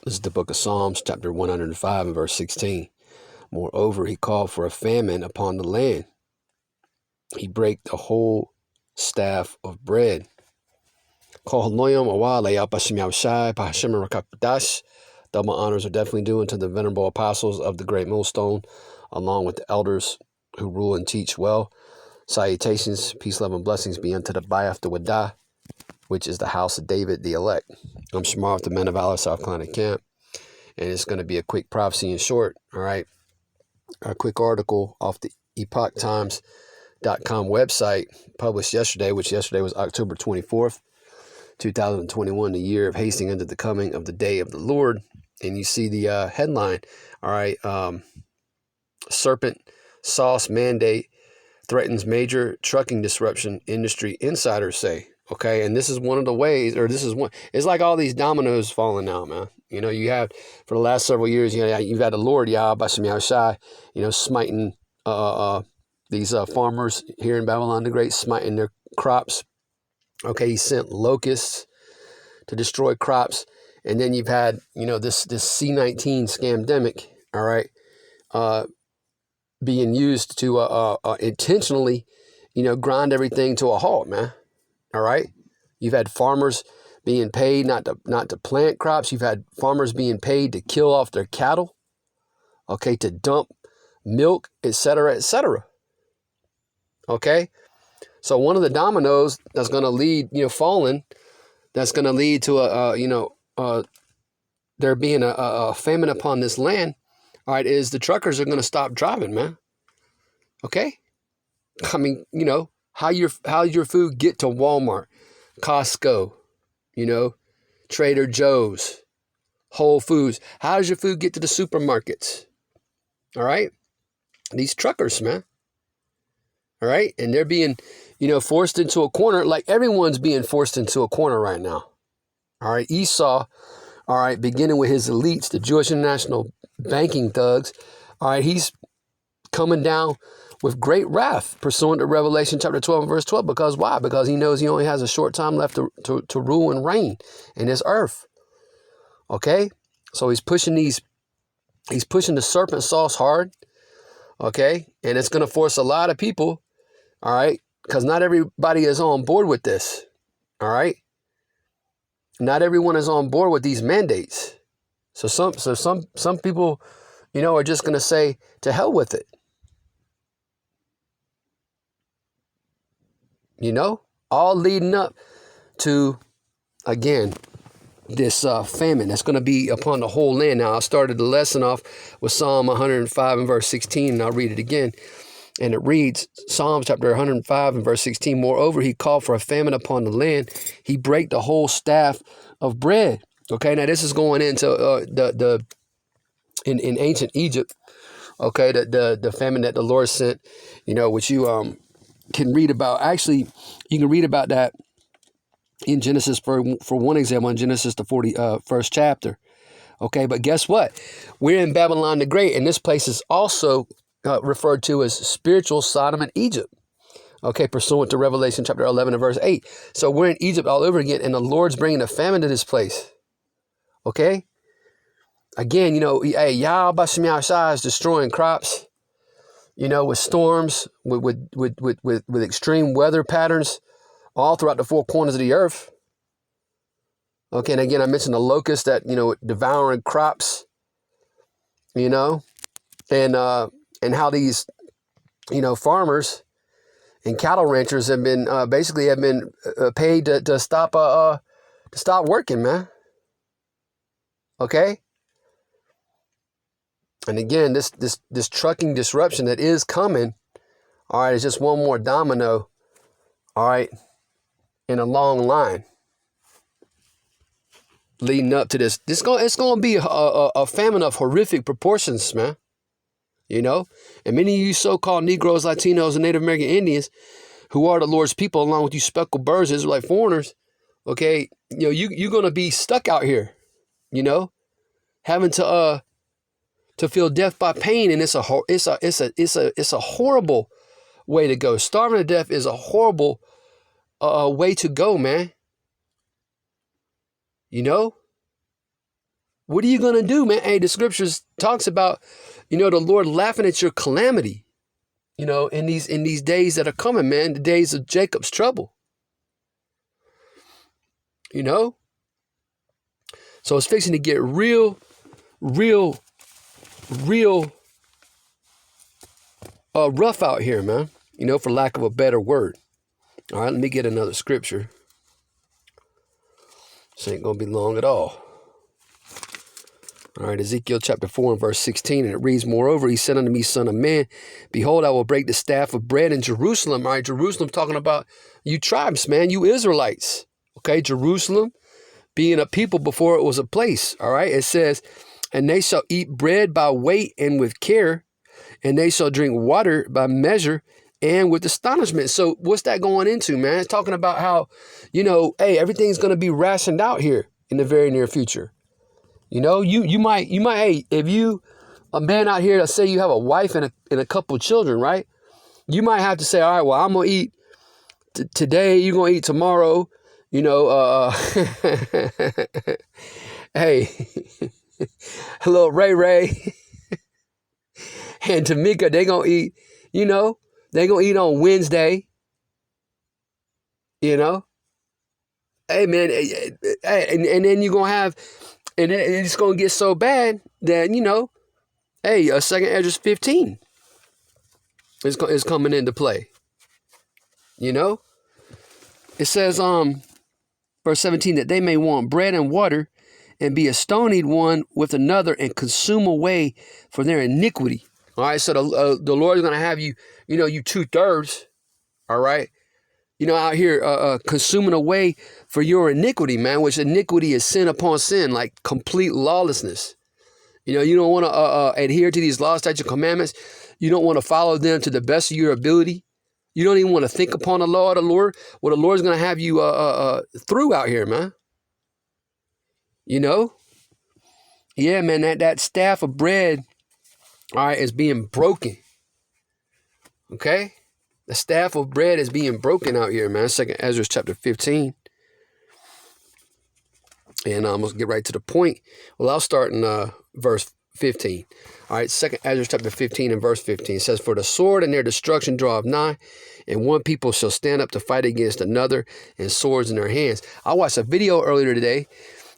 This is the book of Psalms, chapter 105 and verse 16. Moreover, he called for a famine upon the land. He brake the whole staff of bread. Double honors are definitely due unto the venerable apostles of the great millstone, along with the elders who rule and teach well. Salutations, peace, love, and blessings be unto the Bayaf the Wadah, which is the house of David, the elect. I'm Shamar with the Men of Valor, South Carolina camp, and it's going to be a quick prophecy in short. All right, a quick article off the epochtimes.com website published yesterday, which yesterday was October 24th, 2021, the year of hasting unto the coming of the day of the Lord. And you see the headline, all right, serpent sauce mandate threatens major trucking disruption, industry insiders say. Okay, and this is one of the ways, or this is one, it's like all these dominoes falling out, man. You know, you have, for the last several years, you've had the Lord, Yah, Bashem Yahushai, smiting these farmers here in Babylon the Great, smiting their crops. Okay, he sent locusts to destroy crops. And then you've had, this C-19 scamdemic, all right, being used to intentionally, grind everything to a halt, man. All right. You've had farmers being paid not to plant crops. You've had farmers being paid to kill off their cattle. Okay, to dump milk, etc., etc. Okay. So one of the dominoes that's going to lead, falling, that's going to lead to there being a famine upon this land, all right, is the truckers are going to stop driving, man. Okay? I mean, how your food get to Walmart, Costco, Trader Joe's, Whole Foods. How does your food get to the supermarkets? All right? These truckers, man. All right? And they're being, forced into a corner, like everyone's being forced into a corner right now. All right? Esau, all right, beginning with his elites, the Jewish international banking thugs, all right, he's coming down with great wrath, pursuant to Revelation chapter 12 and verse 12. Because why? Because he knows he only has a short time left to rule and reign in this earth. Okay? So he's pushing the serpent sauce hard. Okay? And it's going to force a lot of people, all right, because not everybody is on board with this. All right? Not everyone is on board with these mandates. So some people, are just going to say, to hell with it. All leading up to, again, this famine that's going to be upon the whole land. Now, I started the lesson off with Psalm 105 and verse 16, and I'll read it again. And it reads, Psalms chapter 105 and verse 16, moreover, he called for a famine upon the land. He brake the whole staff of bread. Okay, now this is going into in ancient Egypt, okay, the famine that the Lord sent, which you can read about. Actually, you can read about that in Genesis, for one example, in Genesis, the 41st chapter. Okay, but guess what? We're in Babylon the Great, and this place is also referred to as spiritual Sodom and Egypt. Okay, pursuant to Revelation chapter 11 and verse 8. So we're in Egypt all over again, and the Lord's bringing a famine to this place. Okay? Again, hey, Yah Bashem Yahushai is destroying crops, with storms, with extreme weather patterns all throughout the four corners of the earth. Okay, and again, I mentioned the locusts that, devouring crops, and how these, farmers and cattle ranchers have been paid to stop working, man. Okay. And again, this trucking disruption that is coming, all right, is just one more domino, all right, in a long line leading up to this. It's going to be a famine of horrific proportions, man. And many of you so-called Negroes, Latinos, and Native American Indians, who are the Lord's people, along with you speckled birds, Israelite foreigners, okay, you're going to be stuck out here, having to feel death by pain, and it's a horrible way to go. Starving to death is a horrible way to go, man. What are you going to do, man? Hey, the scriptures talks about, the Lord laughing at your calamity, in these days that are coming, man, the days of Jacob's trouble, So it's fixing to get real rough out here, man, for lack of a better word. All right, let me get another scripture. This ain't going to be long at all. All right, Ezekiel chapter 4 and verse 16, and it reads, "Moreover, he said unto me, Son of man, behold, I will break the staff of bread in Jerusalem." All right, Jerusalem talking about you tribes, man, you Israelites. Okay, Jerusalem being a people before it was a place. All right, it says, "And they shall eat bread by weight and with care, and they shall drink water by measure and with astonishment." So what's that going into, man? It's talking about how, hey, everything's going to be rationed out here in the very near future. You might, hey, if you, a man out here, let's say you have a wife and a couple of children, right? You might have to say, all right, well, I'm going to eat today, you're going to eat tomorrow, hey, hello, Ray and Tamika, they going to eat, they going to eat on Wednesday, Hey, man, hey, and then you're going to have, and it's going to get so bad that, hey, a 2 Ezra 15 is coming into play. It says, verse 17, that they may want bread and water and be astonied one with another and consume away for their iniquity. All right, so the Lord is going to have you, you 2/3, all right, out here consuming away for your iniquity, man, which iniquity is sin upon sin, like complete lawlessness. You don't want to adhere to these laws, statutes, and commandments. You don't want to follow them to the best of your ability. You don't even want to think upon the law of the Lord. Well, the Lord's going to have you through out here, man. Yeah, man, that staff of bread, all right, is being broken. Okay? The staff of bread is being broken out here, man. 2 Ezra chapter 15. And I'm going to get right to the point. Well, I'll start in verse 15. All right, 2 Ezra chapter 15 and verse 15 says, "For the sword and their destruction draweth nigh, and one people shall stand up to fight against another, and swords in their hands." I watched a video earlier today,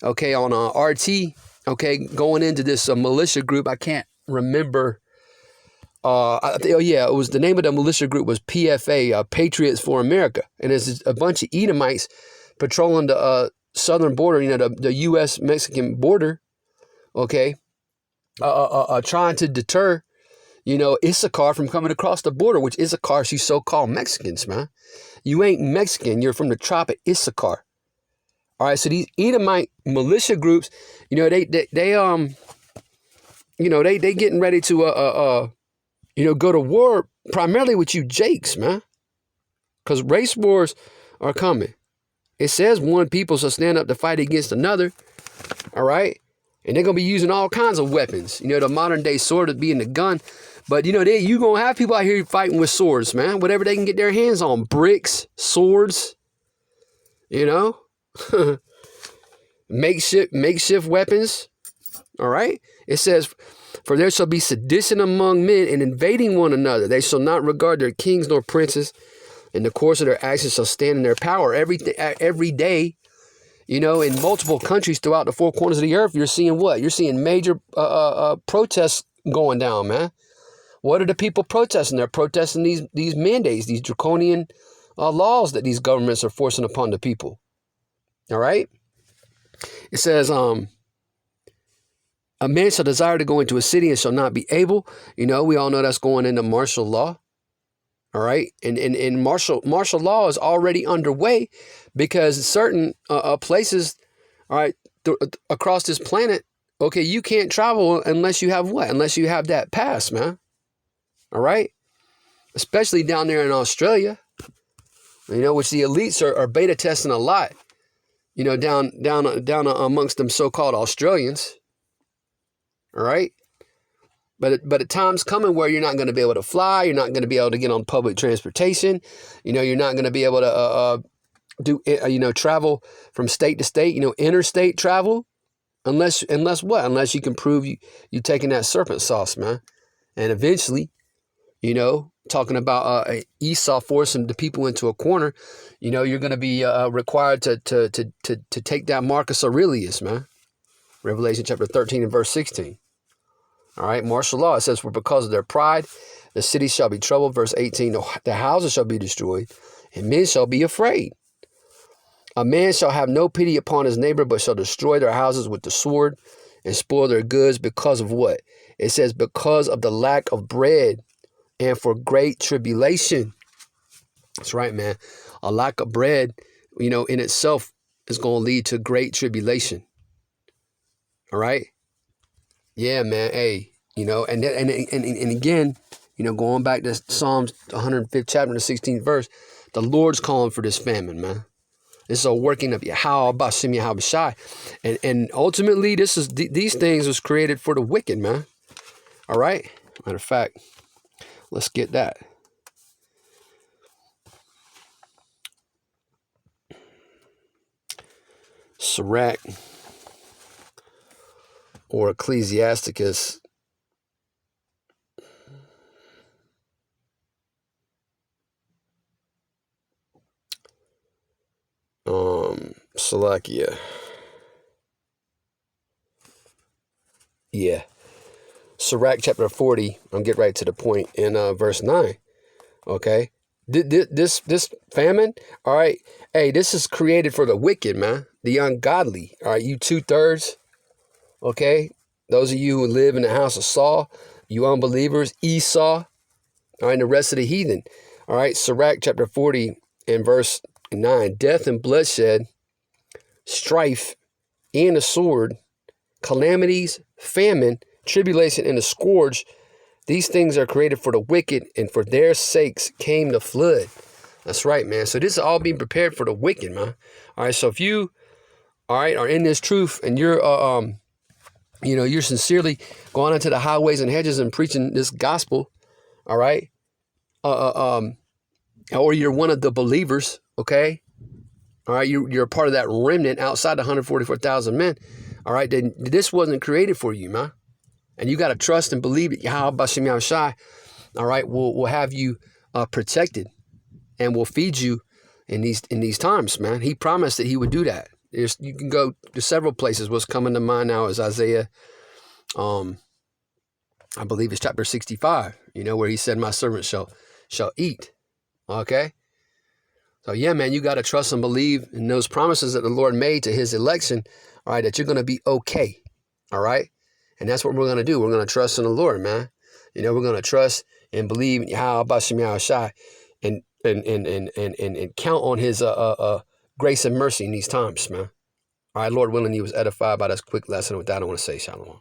okay, on RT, okay, going into this militia group. I can't remember. It was the name of the militia group was PFA, Patriots for America. And it's a bunch of Edomites patrolling the southern border, the U.S.-Mexican border, okay, trying to deter, Issachar from coming across the border, which Issachar is these so-called Mexicans, man. You ain't Mexican. You're from the tribe of Issachar. All right, so these Edomite militia groups, they getting ready to go to war primarily with you Jakes, man. Because race wars are coming. It says one people shall stand up to fight against another. All right. And they're going to be using all kinds of weapons. The modern day sword would be in the gun. But, you're going to have people out here fighting with swords, man. Whatever they can get their hands on. Bricks, swords, makeshift weapons. All right. It says, "For there shall be sedition among men and invading one another. They shall not regard their kings nor princes. In the course of their actions shall stand in their power." Every day, in multiple countries throughout the four corners of the earth, you're seeing what? You're seeing major protests going down, man. What are the people protesting? They're protesting these mandates, these draconian laws that these governments are forcing upon the people. All right. It says, "A man shall desire to go into a city and shall not be able." We all know that's going into martial law. All right. And martial law is already underway because certain places, all right, across this planet, okay, you can't travel unless you have what? Unless you have that pass, man. All right. Especially down there in Australia, which the elites are beta testing a lot, down amongst them so-called Australians. All right. But a time's coming where you're not going to be able to fly. You're not going to be able to get on public transportation. You're not going to be able to do travel from state to state, interstate travel. Unless what? Unless you can prove you taking that serpent sauce, man. And eventually, talking about Esau forcing the people into a corner, you're going to be required to take down Marcus Aurelius, man. Revelation chapter 13 and verse 16. All right, martial law. It says, for because of their pride, the city shall be troubled. Verse 18, the houses shall be destroyed, and men shall be afraid. A man shall have no pity upon his neighbor, but shall destroy their houses with the sword and spoil their goods because of what? It says, because of the lack of bread and for great tribulation. That's right, man. A lack of bread, in itself is going to lead to great tribulation. All right. Yeah, man. Hey, and again, going back to Psalms 105th chapter, the 16th verse, the Lord's calling for this famine, man. This is a working of Yahweh Bashim Yahweh Shai. And ultimately, these things was created for the wicked, man. All right. Matter of fact, let's get that. Sirach or Ecclesiasticus. Salakia. Yeah. Sirach chapter 40. I'll get right to the point in verse 9. Okay. This famine, all right. Hey, this is created for the wicked, man. The ungodly. All right. You 2/3. Okay. Those of you who live in the house of Saul, you unbelievers, Esau, all right, and the rest of the heathen. All right. Sirach chapter 40 and verse 9. Death and bloodshed, strife and a sword, calamities, famine, tribulation, and a scourge. These things are created for the wicked, and for their sakes came the flood. That's right, man. So this is all being prepared for the wicked, man. All right. So if you, all right, are in this truth and you're, you're sincerely going into the highways and hedges and preaching this gospel, all right, or you're one of the believers, okay, all right, you're a part of that remnant outside the 144,000 men, all right, then this wasn't created for you, man. And you got to trust and believe that Yahweh Bashim Yahweh Shai, all right, will have you protected and will feed you in these times, man. He promised that he would do that. You can go to several places. What's coming to mind now is Isaiah, I believe it's chapter 65, where he said, my servant shall eat. Okay. So yeah, man, you got to trust and believe in those promises that the Lord made to his election. All right. That you're going to be okay. All right. And that's what we're going to do. We're going to trust in the Lord, man. We're going to trust and believe in Yahweh Bashim Yahweh Shai and count on his grace and mercy in these times, man. All right, Lord willing, he was edified by this quick lesson. With that, I want to say shalom.